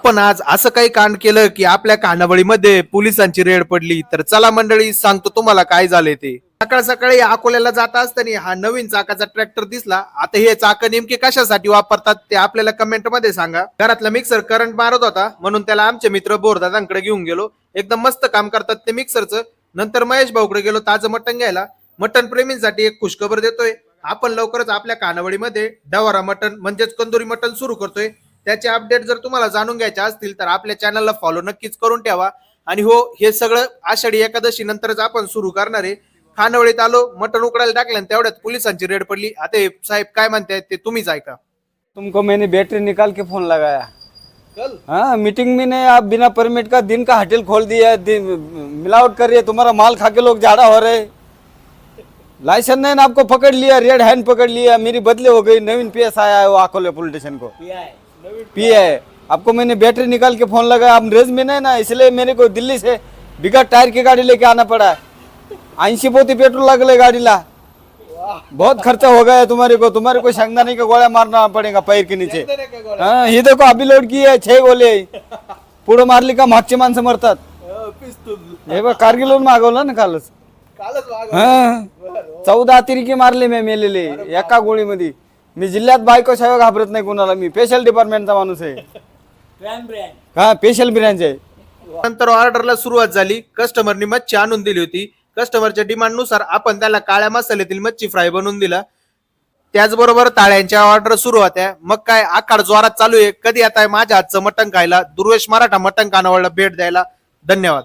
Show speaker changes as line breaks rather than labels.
आपण आज असं काही कांड केलं की आपल्या कानावळीमध्ये पोलिसांची रेड पडली. तर चला मंडळी, सांगतो तुम्हाला काय झाले ते. सकाळ सकाळी अकोल्याला जात असताना हा नवीन चाकाचा ट्रॅक्टर दिसला. आता हे चाक नेमके कशासाठी वापरतात ते आपल्याला कमेंट मध्ये सांगा. घरातला मिक्सर करंट मारत होता म्हणून त्याला आमचे मित्र बोरदादांकडे घेऊन गेलो. एकदम मस्त काम करतात ते मिक्सरचं. नंतर महेश भाऊकडे गेलो ताजं मटण घ्यायला. मटण प्रेमींसाठी एक खुशखबर देतोय. आपण लवकरच आपल्या कानावळीमध्ये डवारा मटण म्हणजेच कंदुरी मटण सुरू करतोय. त्याचे अपडेट जर तुम्हाला जाणून घ्यायचे असतील तर आपल्या चॅनलला फॉलो नक्कीच करून ठेवा. आणि हो, हे सगळं आषाढी एकादशी नंतरच आपण सुरू करणार आहे. खानावळीत आलो, मटण उकडायला टाकलं, तेवढ्यात पोलिसांची रेड पडली. आता हे साहेब काय म्हणतायत ते तुम्हीच ऐका.
तुमको मैंने बैटरी निकाल के फोन लगाया
कल
हाँ मीटिंग में ने आप बिना परमिट का दिन का होटल खोल दिया है, मिलावट कर रही है, तुम्हारा माल खा के लोग झाड़ा हो रहे। लाइसेंस नहीं ना, आपको पकड़ लिया, रेड हैंड पकड़ लिया, मेरी बदली हो गई, नवीन पीएस आया है वो अकोले पुलिस स्टेशन को पिया है। आपको मैंने बैटरी निकाल के फोन लगाया, आप रेज में नहीं ना, इसलिए मेरे को दिल्ली से बिगड़ टायर की गाड़ी लेके आना पड़ा है। 80 पोती पेट्रोल लगले गाड़ी ला, बहुत खर्चा हो गया है तुम्हारे को शंगदानी का गोळ्या मारना पड़ेगा पैर के नीचे। हाँ ये देखो अभी लोड की है 6 गोले, पुढे मारली का मागचे माणसं मरतात। हे बघ कारगिलहून मागवलं ना कालच। हाँ 14 तिरकी मारले मी मेलेले एका गोळीमध्ये। मी जिल्ह्यात बायको शिवाय घाबरत नाही कोणाला, मी स्पेशल डिपार्टमेंटचा माणूस आहे। हा स्पेशल ब्रँच आहे।
नंतर ऑर्डरला सुरुवात झाली. कस्टमरनी मच्छी आणून दिली होती. कस्टमरच्या डिमांड नुसार आपण त्याला काळ्या मसाल्यातील मच्छी फ्राय बनवून दिला. त्याचबरोबर ताळ्यांच्या ऑर्डर सुरू होत्या. मग काय आखाड जोरात चालू आहे. कधी आता माझ्या हातचं मटण खायला दुर्वेश मराठा मटण खानावळला भेट द्यायला. धन्यवाद.